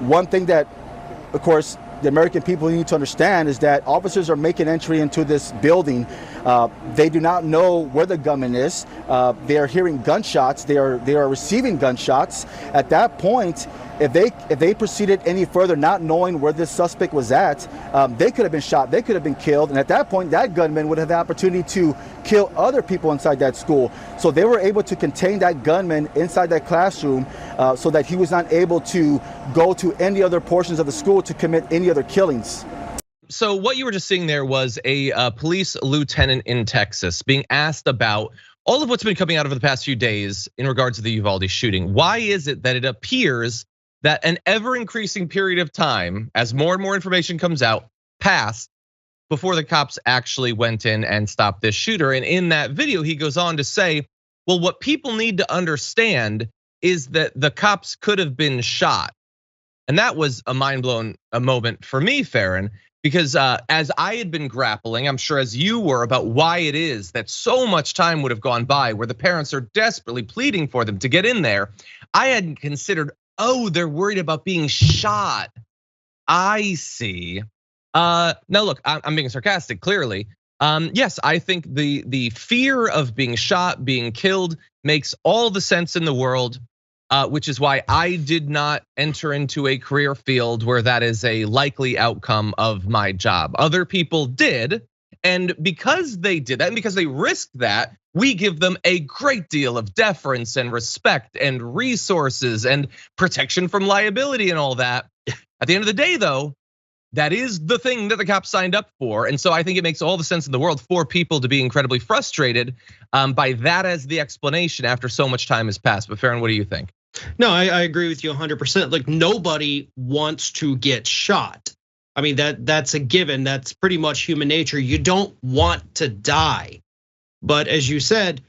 one thing that, of course, the American people need to understand is that officers are making entry into this building. They do not know where the gunman is. They are hearing gunshots. They are receiving gunshots. At that point, if they proceeded any further, not knowing where this suspect was at, they could have been shot. They could have been killed. And at that point, that gunman would have the opportunity to kill other people inside that school. So they were able to contain that gunman inside that classroom so that he was not able to go to any other portions of the school to commit any other killings. So what you were just seeing there was a police lieutenant in Texas being asked about all of what's been coming out over the past few days in regards to the Uvalde shooting. Why is it that it appears that an ever increasing period of time, as more and more information comes out, passed before the cops actually went in and stopped this shooter? And in that video, he goes on to say, well, what people need to understand is that the cops could have been shot. And that was a mind-blown moment for me, Farron, because as I had been grappling, I'm sure as you were, about why it is that so much time would have gone by where the parents are desperately pleading for them to get in there. I hadn't considered, oh, they're worried about being shot. I see. Now look, I'm being sarcastic, clearly. Yes, I think the fear of being shot, being killed makes all the sense in the world, which is why I did not enter into a career field where that is a likely outcome of my job. Other people did, and because they did that, and because they risked that, we give them a great deal of deference and respect and resources and protection from liability and all that. At the end of the day, though, that is the thing that the cops signed up for. And so I think it makes all the sense in the world for people to be incredibly frustrated by that as the explanation after so much time has passed. But Farron, what do you think? No, I agree with you 100%. Like, nobody wants to get shot. I mean, that's a given. That's pretty much human nature. You don't want to die. But as you said,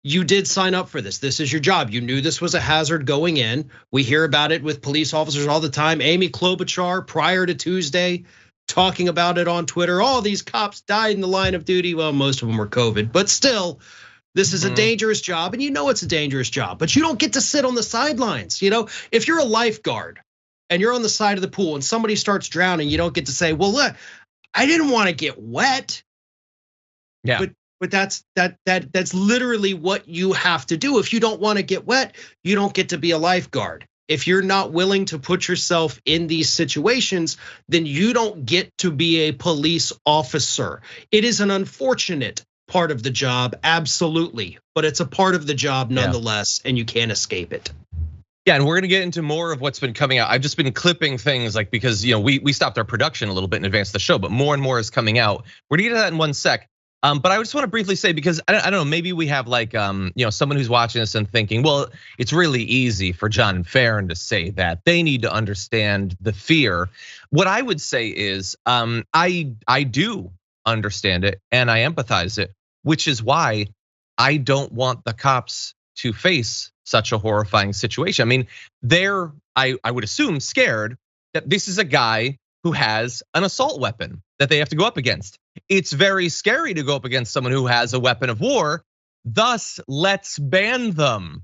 you did sign up for this. This is your job. You knew this was a hazard going in. We hear about it with police officers all the time. Amy Klobuchar, prior to Tuesday, talking about it on Twitter. All these cops died in the line of duty. Well, most of them were COVID, but still, this is a dangerous job, and you know it's a dangerous job, but you don't get to sit on the sidelines. If you're a lifeguard and you're on the side of the pool and somebody starts drowning, you don't get to say, well, look, I didn't want to get wet. Yeah. But that's literally what you have to do. If you don't want to get wet, you don't get to be a lifeguard. If you're not willing to put yourself in these situations, then you don't get to be a police officer. It is an unfortunate part of the job, absolutely, but it's a part of the job nonetheless, and you can't escape it. Yeah, and we're gonna get into more of what's been coming out. I've just been clipping things like because we stopped our production a little bit in advance of the show, but more and more is coming out. We're gonna get to that in one sec. But I just want to briefly say, because I don't know, maybe we have like someone who's watching this and thinking, well, it's really easy for John and Farron to say that. They need to understand the fear. What I would say is, I do understand it and I empathize it, which is why I don't want the cops to face such a horrifying situation. I mean, they're, I would assume, scared that this is a guy who has an assault weapon that they have to go up against. It's very scary to go up against someone who has a weapon of war. Thus, let's ban them.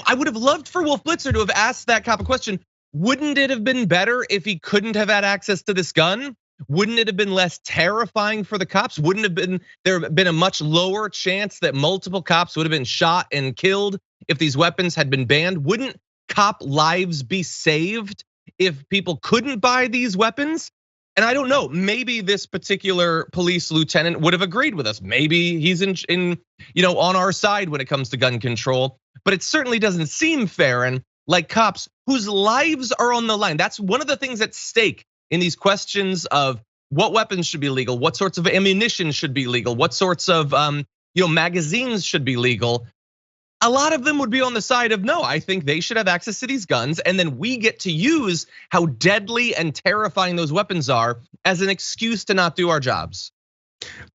I would have loved for Wolf Blitzer to have asked that cop a question. Wouldn't it have been better if he couldn't have had access to this gun? Wouldn't it have been less terrifying for the cops? Wouldn't there have been a much lower chance that multiple cops would have been shot and killed if these weapons had been banned? Wouldn't cop lives be saved if people couldn't buy these weapons? And I don't know, maybe this particular police lieutenant would have agreed with us. Maybe he's on our side when it comes to gun control, but it certainly doesn't seem, Farron, like cops whose lives are on the line. That's one of the things at stake in these questions of what weapons should be legal, what sorts of ammunition should be legal, what sorts of magazines should be legal. A lot of them would be on the side of no, I think they should have access to these guns, and then we get to use how deadly and terrifying those weapons are as an excuse to not do our jobs.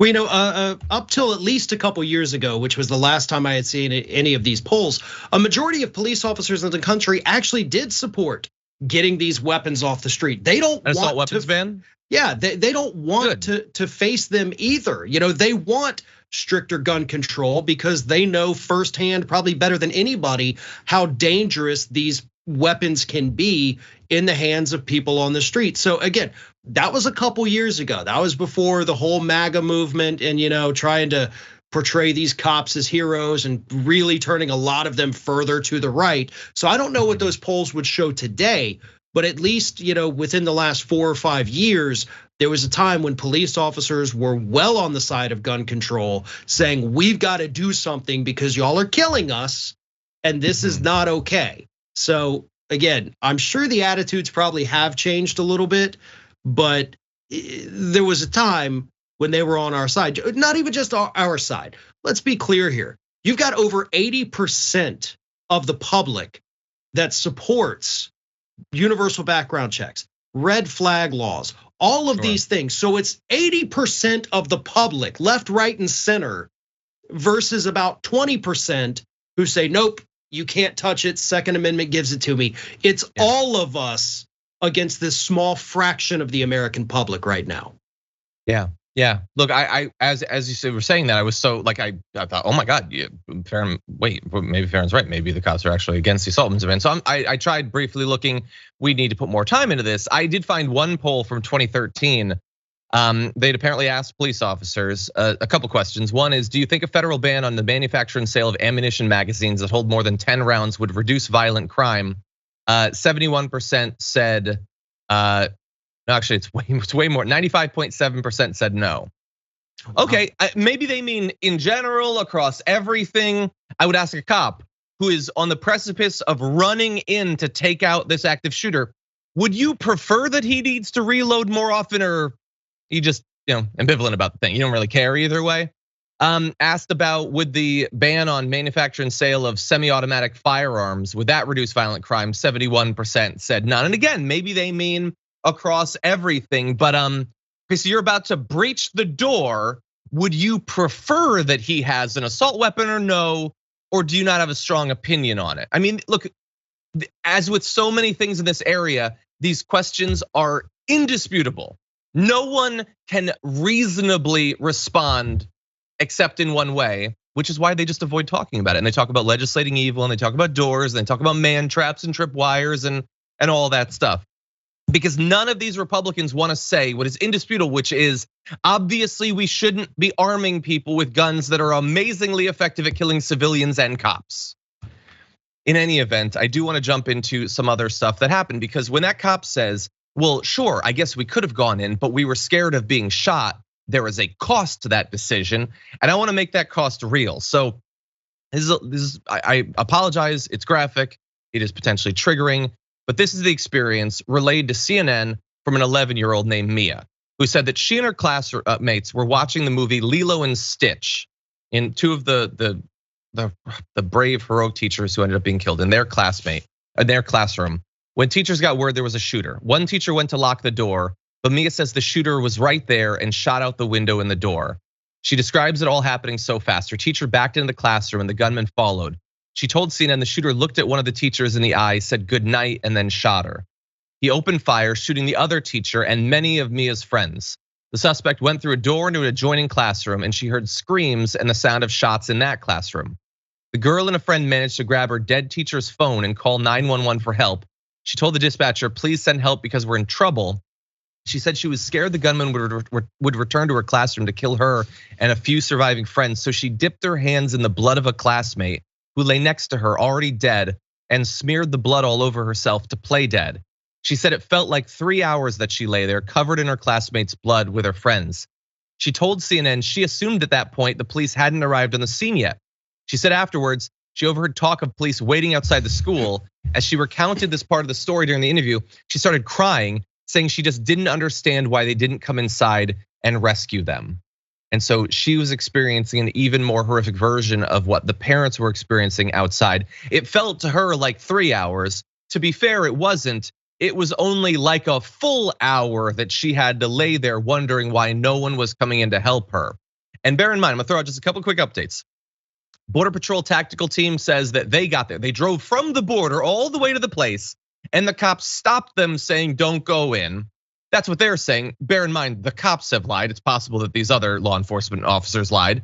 Well, up till at least a couple years ago, which was the last time I had seen any of these polls, a majority of police officers in the country actually did support getting these weapons off the street. They don't want assault weapons ban? Yeah, they don't want to face them either. They want stricter gun control because they know firsthand, probably better than anybody, how dangerous these weapons can be in the hands of people on the street. So again, that was a couple years ago. That was before the whole MAGA movement and trying to portray these cops as heroes and really turning a lot of them further to the right. So I don't know what those polls would show today, but at least, within the last 4 or 5 years, there was a time when police officers were well on the side of gun control, saying we've got to do something because y'all are killing us and this is not okay. So again, I'm sure the attitudes probably have changed a little bit, but there was a time when they were on our side, not even just our side. Let's be clear here. You've got over 80% of the public that supports universal background checks, red flag laws, all of these things. So it's 80% of the public, left, right, and center, versus about 20% who say, nope, you can't touch it. Second Amendment gives it to me. It's all of us against this small fraction of the American public right now. Yeah. Look, I as you were saying that, I was so like I thought, oh my God, Farron, wait, maybe Farron's right. Maybe the cops are actually against the assault event. So I tried briefly looking. We need to put more time into this. I did find one poll from 2013. They'd apparently asked police officers a couple questions. One is, do you think a federal ban on the manufacture and sale of ammunition magazines that hold more than 10 rounds would reduce violent crime? 71% said. No, actually, it's way more. 95.7% said no. Okay, maybe they mean in general across everything. I would ask a cop who is on the precipice of running in to take out this active shooter. Would you prefer that he needs to reload more often, or you just ambivalent about the thing? You don't really care either way. Asked about would the ban on manufacture and sale of semi-automatic firearms, would that reduce violent crime? 71% said none. And again, maybe they mean across everything, but Chris, you're about to breach the door. Would you prefer that he has an assault weapon or no? Or do you not have a strong opinion on it? I mean, look, as with so many things in this area, these questions are indisputable. No one can reasonably respond except in one way, which is why they just avoid talking about it. And they talk about legislating evil, and they talk about doors, and they talk about man traps and tripwires and all that stuff. Because none of these Republicans want to say what is indisputable, which is obviously we shouldn't be arming people with guns that are amazingly effective at killing civilians and cops. In any event, I do want to jump into some other stuff that happened, because when that cop says, well, sure, I guess we could have gone in, but we were scared of being shot, there is a cost to that decision, and I want to make that cost real. So I apologize, it's graphic, it is potentially triggering. But this is the experience relayed to CNN from an 11-year-old named Mia, who said that she and her classmates were watching the movie Lilo and Stitch, in two of the brave, heroic teachers who ended up being killed in their classroom. When teachers got word there was a shooter, one teacher went to lock the door, but Mia says the shooter was right there and shot out the window in the door. She describes it all happening so fast. Her teacher backed into the classroom and the gunman followed. She told CNN the shooter looked at one of the teachers in the eye, said good night, and then shot her. He opened fire, shooting the other teacher and many of Mia's friends. The suspect went through a door into an adjoining classroom, and she heard screams and the sound of shots in that classroom. The girl and a friend managed to grab her dead teacher's phone and call 911 for help. She told the dispatcher, please send help because we're in trouble. She said she was scared the gunman would return to her classroom to kill her and a few surviving friends, so she dipped her hands in the blood of a classmate who lay next to her already dead and smeared the blood all over herself to play dead. She said it felt like 3 hours that she lay there covered in her classmates' blood with her friends. She told CNN she assumed at that point the police hadn't arrived on the scene yet. She said afterwards she overheard talk of police waiting outside the school. As she recounted this part of the story during the interview, she started crying, saying she just didn't understand why they didn't come inside and rescue them. And so she was experiencing an even more horrific version of what the parents were experiencing outside. It felt to her like 3 hours. To be fair, it wasn't. It was only like a full hour that she had to lay there wondering why no one was coming in to help her. And bear in mind, I'm gonna throw out just a couple quick updates. Border Patrol tactical team says that they got there. They drove from the border all the way to the place, and the cops stopped them saying, don't go in. That's what they're saying. Bear in mind, the cops have lied. It's possible that these other law enforcement officers lied.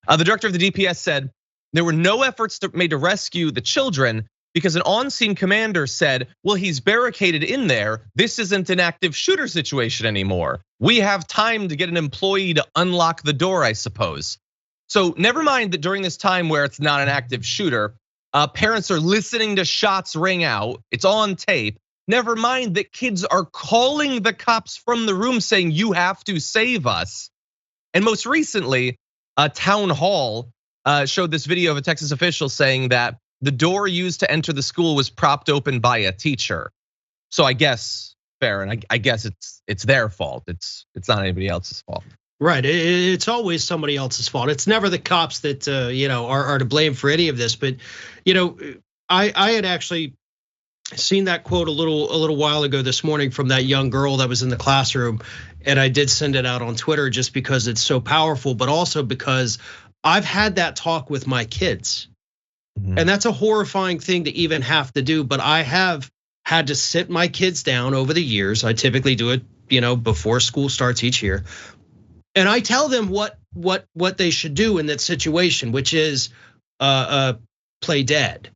The director of the DPS said there were no efforts made to rescue the children, because an on-scene commander said, well, he's barricaded in there. This isn't an active shooter situation anymore. We have time to get an employee to unlock the door, I suppose. So never mind that during this time where it's not an active shooter, parents are listening to shots ring out. It's on tape. Never mind that kids are calling the cops from the room saying, you have to save us. And most recently, a town hall showed this video of a Texas official saying that the door used to enter the school was propped open by a teacher. So I guess, Farron, I guess it's their fault. It's not anybody else's fault. Right, it's always somebody else's fault. It's never the cops that are to blame for any of this. But I had actually seen that quote a little while ago this morning from that young girl that was in the classroom, and I did send it out on Twitter just because it's so powerful, but also because I've had that talk with my kids. And that's a horrifying thing to even have to do, but I have had to sit my kids down over the years. I typically do it, before school starts each year. And I tell them what they should do in that situation, which is play dead.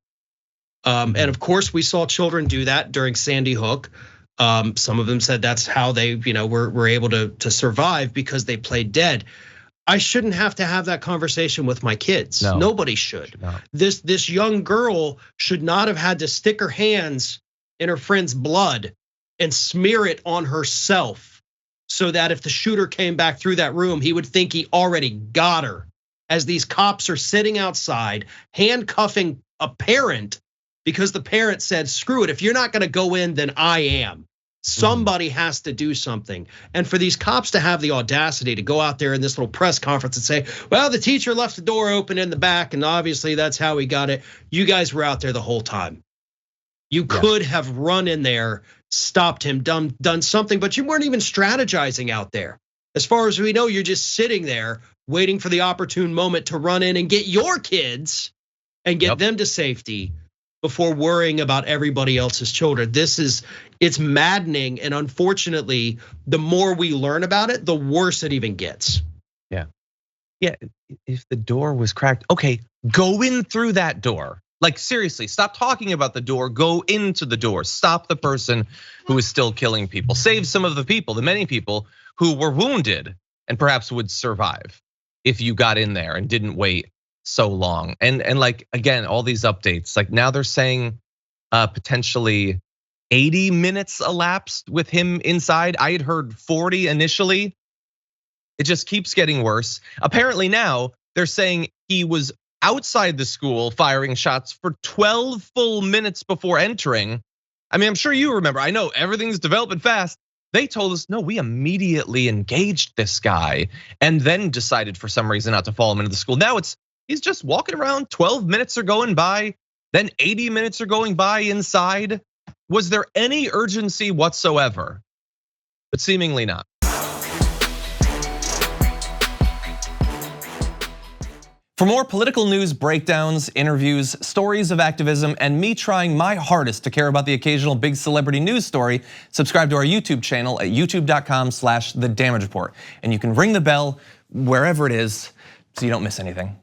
And of course, we saw children do that during Sandy Hook. Some of them said that's how they, were able to survive because they played dead. I shouldn't have to have that conversation with my kids. No, nobody should. No. This young girl should not have had to stick her hands in her friend's blood and smear it on herself so that if the shooter came back through that room, he would think he already got her. As these cops are sitting outside handcuffing a parent because the parent said, screw it, if you're not gonna go in, then I am. Somebody has to do something. And for these cops to have the audacity to go out there in this little press conference and say, well, the teacher left the door open in the back and obviously that's how he got it. You guys were out there the whole time. You could have run in there, stopped him, done something, but you weren't even strategizing out there. As far as we know, you're just sitting there waiting for the opportune moment to run in and get your kids and get them to safety before worrying about everybody else's children. It's maddening, and unfortunately, the more we learn about it, the worse it even gets. Yeah, if the door was cracked, okay, go in through that door. Like seriously, stop talking about the door, go into the door. Stop the person who is still killing people. Save some of the people, the many people who were wounded and perhaps would survive if you got in there and didn't wait so long. And like, again, all these updates, like now they're saying potentially 80 minutes elapsed with him inside. I had heard 40 initially. It just keeps getting worse. Apparently now they're saying he was outside the school firing shots for 12 full minutes before entering. I mean, I'm sure you remember, I know everything's developing fast. They told us, no, we immediately engaged this guy and then decided for some reason not to follow him into the school. Now he's just walking around, 12 minutes are going by, then 80 minutes are going by inside. Was there any urgency whatsoever? But seemingly not. For more political news, breakdowns, interviews, stories of activism, and me trying my hardest to care about the occasional big celebrity news story, subscribe to our YouTube channel at youtube.com/The Damage Report. And you can ring the bell wherever it is so you don't miss anything.